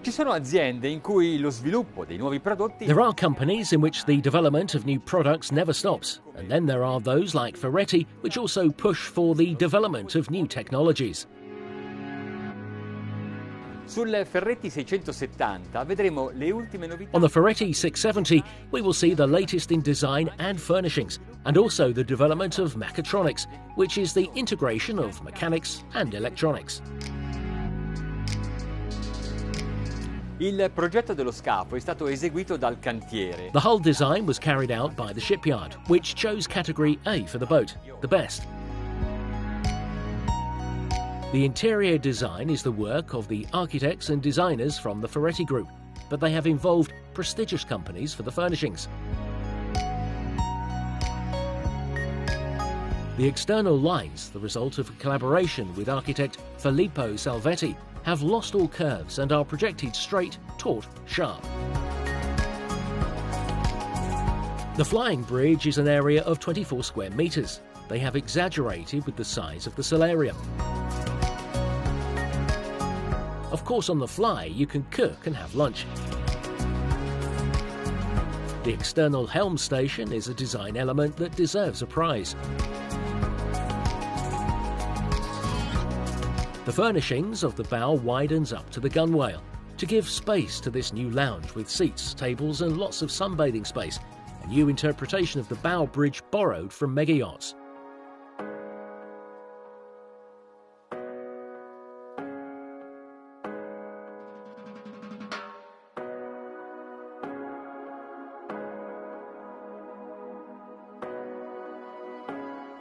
Ci sono aziende in cui lo sviluppo dei nuovi prodotti. There are companies in which the development of new products never stops. And then there are those like Ferretti, which also push for the development of new technologies. Sul Ferretti 670 vedremo le ultime novità. On the Ferretti 670, we will see the latest in design and furnishings, and also the development of mechatronics, which is the integration of mechanics and electronics. Il progetto dello scafo è stato eseguito dal cantiere. The hull design was carried out by the shipyard, which chose category A for the boat, the best. The interior design is the work of the architects and designers from the Ferretti Group, but they have involved prestigious companies for the furnishings. The external lines, the result of a collaboration with architect Filippo Salvetti, have lost all curves and are projected straight, taut, sharp. The flying bridge is an area of 24 square metres. They have exaggerated with the size of the solarium. Of course, on the fly, you can cook and have lunch. The external helm station is a design element that deserves a prize. The furnishings of the bow widens up to the gunwale to give space to this new lounge with seats, tables and lots of sunbathing space, a new interpretation of the bow bridge borrowed from mega yachts.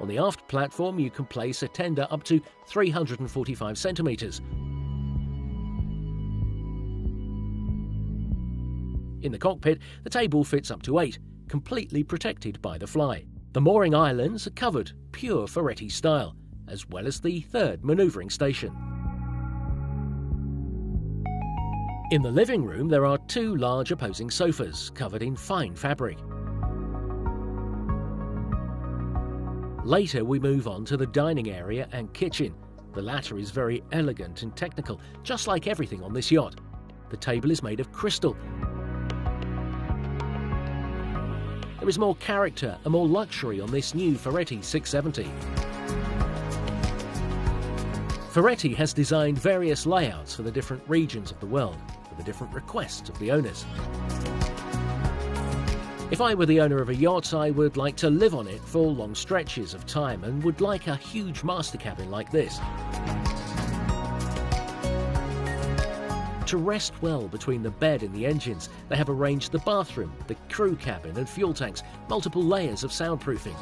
On the aft platform, you can place a tender up to 345 centimetres. In the cockpit, the table fits up to 8, completely protected by the fly. The mooring islands are covered, pure Ferretti style, as well as the third manoeuvring station. In the living room, there are 2 large opposing sofas covered in fine fabric. Later we move on to the dining area and kitchen. The latter is very elegant and technical, just like everything on this yacht. The table is made of crystal. There is more character and more luxury on this new Ferretti 670. Ferretti has designed various layouts for the different regions of the world, for the different requests of the owners. If I were the owner of a yacht, I would like to live on it for long stretches of time and would like a huge master cabin like this. To rest well between the bed and the engines, they have arranged the bathroom, the crew cabin and fuel tanks, multiple layers of soundproofing.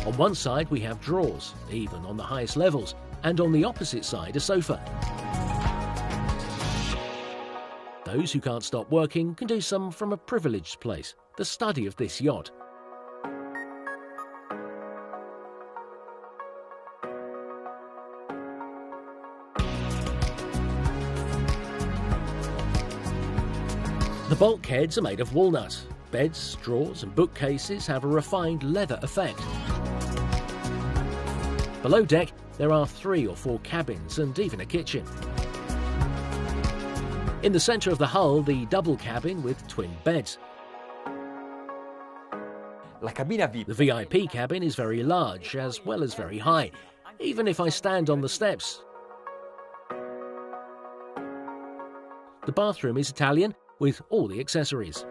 On one side we have drawers, even on the highest levels, and on the opposite side a sofa. Those who can't stop working can do some from a privileged place, the study of this yacht. The bulkheads are made of walnut. Beds, drawers and bookcases have a refined leather effect. Below deck, there are 3 or 4 cabins and even a kitchen. In the centre of the hull, the double cabin with twin beds. The VIP cabin is very large as well as very high, even if I stand on the steps. The bathroom is Italian with all the accessories.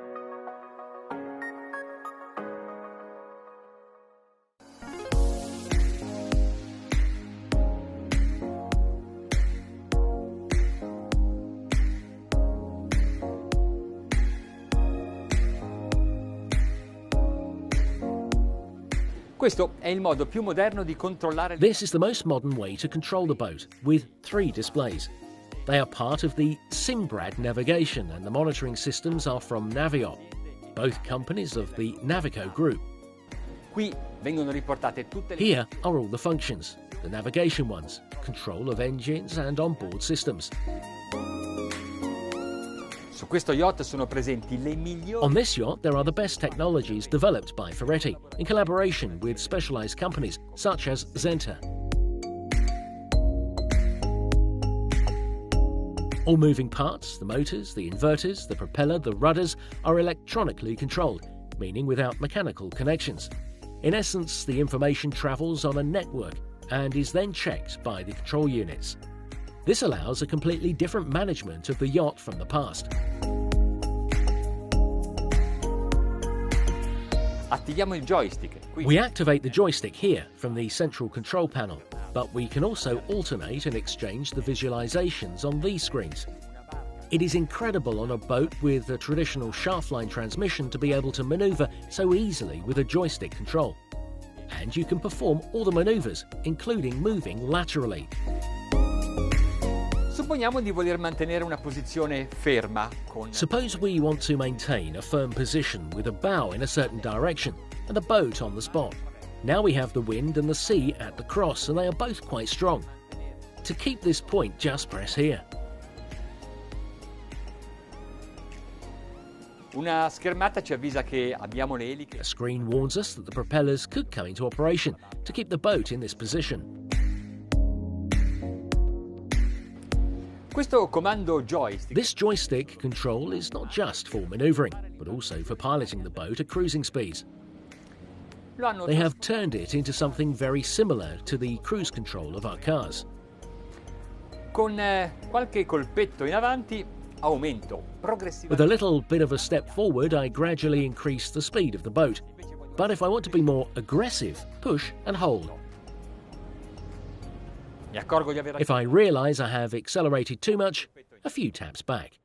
Questo è il modo più moderno di controllare. This is the most modern way to control the boat, with 3 displays. They are part of the Simbrad navigation and the monitoring systems are from Naviot, both companies of the Navico group. Qui vengono riportate tutte le. Here are all the functions, the navigation ones, control of engines and onboard systems. Su questo yacht sono presenti le migliori. On this yacht, there are the best technologies developed by Ferretti in collaboration with specialized companies such as Zenta. All moving parts, the motors, the inverters, the propeller, the rudders, are electronically controlled, meaning without mechanical connections. In essence, the information travels on a network and is then checked by the control units. This allows a completely different management of the yacht from the past. Attiviamo il joystick. We activate the joystick here from the central control panel, but we can also alternate and exchange the visualizations on these screens. It is incredible on a boat with a traditional shaft-line transmission to be able to maneuver so easily with a joystick control. And you can perform all the maneuvers, including moving laterally. Supponiamo di voler mantenere una posizione ferma con... Suppose we want to maintain a firm position with a bow in a certain direction and a boat on the spot. Now we have the wind and the sea at the cross, and they are both quite strong. To keep this point, just press here. Una schermata ci avvisa che abbiamo le eliche. A screen warns us that the propellers could come into operation to keep the boat in this position. Questo comando joystick. This joystick control is not just for maneuvering, but also for piloting the boat at cruising speeds. They have turned it into something very similar to the cruise control of our cars. Con qualche colpetto in avanti aumento progressivamente. With a little bit of a step forward, I gradually increase the speed of the boat. But if I want to be more aggressive, push and hold. Mi accorgo di aver... If I realize I have accelerated too much, a few taps back.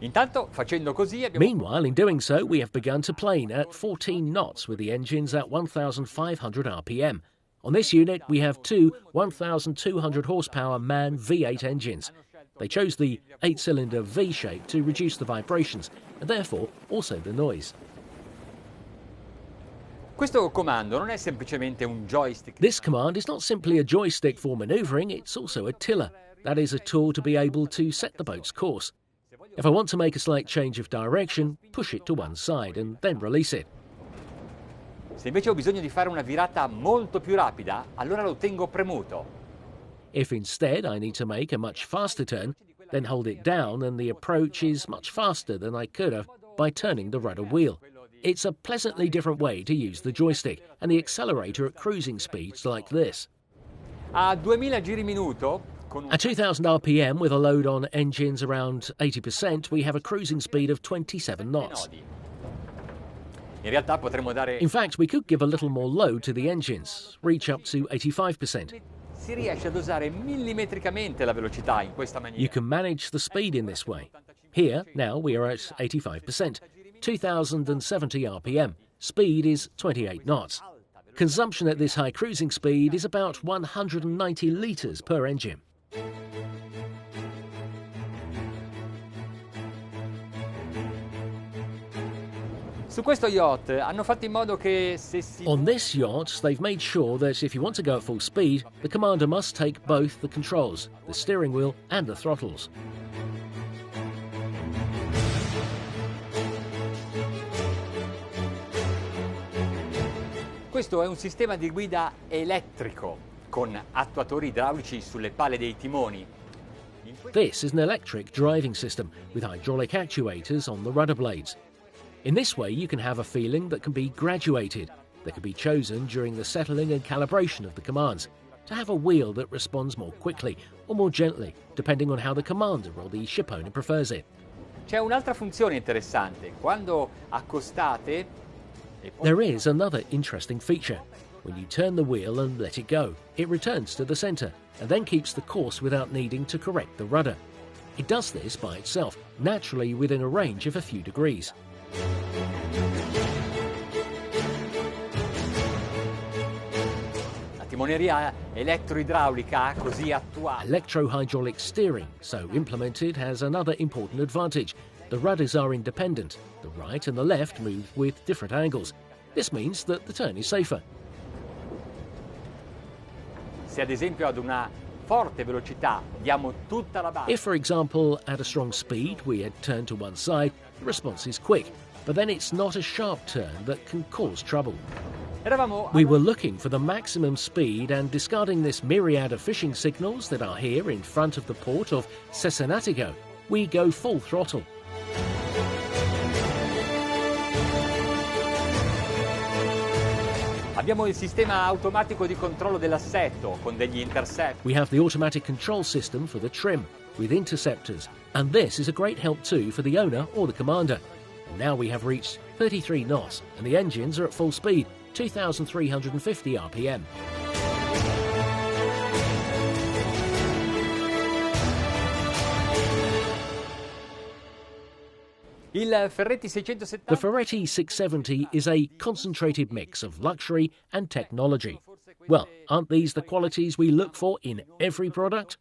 Intanto, facendo così, abbiamo... Meanwhile, in doing so, we have begun to plane at 14 knots with the engines at 1,500 RPM. On this unit, we have two 1,200 horsepower MAN V8 engines. They chose the 8-cylinder V shape to reduce the vibrations, and therefore also the noise. Questo comando non è semplicemente un joystick. This command is not simply a joystick for maneuvering, it's also a tiller. That is a tool to be able to set the boat's course. If I want to make a slight change of direction, push it to one side and then release it. Se invece ho bisogno di fare una virata molto più rapida, allora lo tengo premuto. If instead I need to make a much faster turn, then hold it down and the approach is much faster than I could have by turning the rudder wheel. It's a pleasantly different way to use the joystick and the accelerator at cruising speeds like this. A 2000 giri minuto, at 2000 RPM with a load on engines around 80%, we have a cruising speed of 27 knots. In realtà potremmo dare... In fact, we could give a little more load to the engines, reach up to 85%. Si riesce ad usare millimetricamente la velocità in questa maniera. You can manage the speed in this way. Here, now, we are at 85%, 2070 RPM. Speed is 28 knots. Consumption at this high cruising speed is about 190 litres per engine. Su questo yacht hanno fatto in modo che se si... On this yacht, they've made sure that if you want to go at full speed, the commander must take both the controls, the steering wheel and the throttles. Questo è un sistema di guida elettrico con attuatori idraulici sulle pale dei timoni. This is an electric driving system with hydraulic actuators on the rudder blades. In this way, you can have a feeling that can be graduated, that can be chosen during the settling and calibration of the commands, to have a wheel that responds more quickly or more gently, depending on how the commander or the shipowner prefers it. C'è un'altra funzione interessante. Quando accostate... There is another interesting feature. When you turn the wheel and let it go, it returns to the centre and then keeps the course without needing to correct the rudder. It does this by itself, naturally within a range of a few degrees. La timoneria elettroidraulica così attuata. Electro-hydraulic steering, so implemented, has another important advantage. The rudders are independent. The right and the left move with different angles. This means that the turn is safer. Se ad esempio ad una forte velocità diamo tutta la base. If, for example, at a strong speed we had turned to one side, the response is quick, but then it's not a sharp turn that can cause trouble. We were looking for the maximum speed and discarding this myriad of fishing signals that are here in front of the port of Cesenatico. we go full throttle. Abbiamo il sistema automatico di controllo dell'assetto con degli intercept. We have the automatic control system for the trim with interceptors, and this is a great help too for the owner or the commander. And now we have reached 33 knots and the engines are at full speed, 2,350 RPM. Il Ferretti 670. The Ferretti 670 is a concentrated mix of luxury and technology. Well, aren't these the qualities we look for in every product?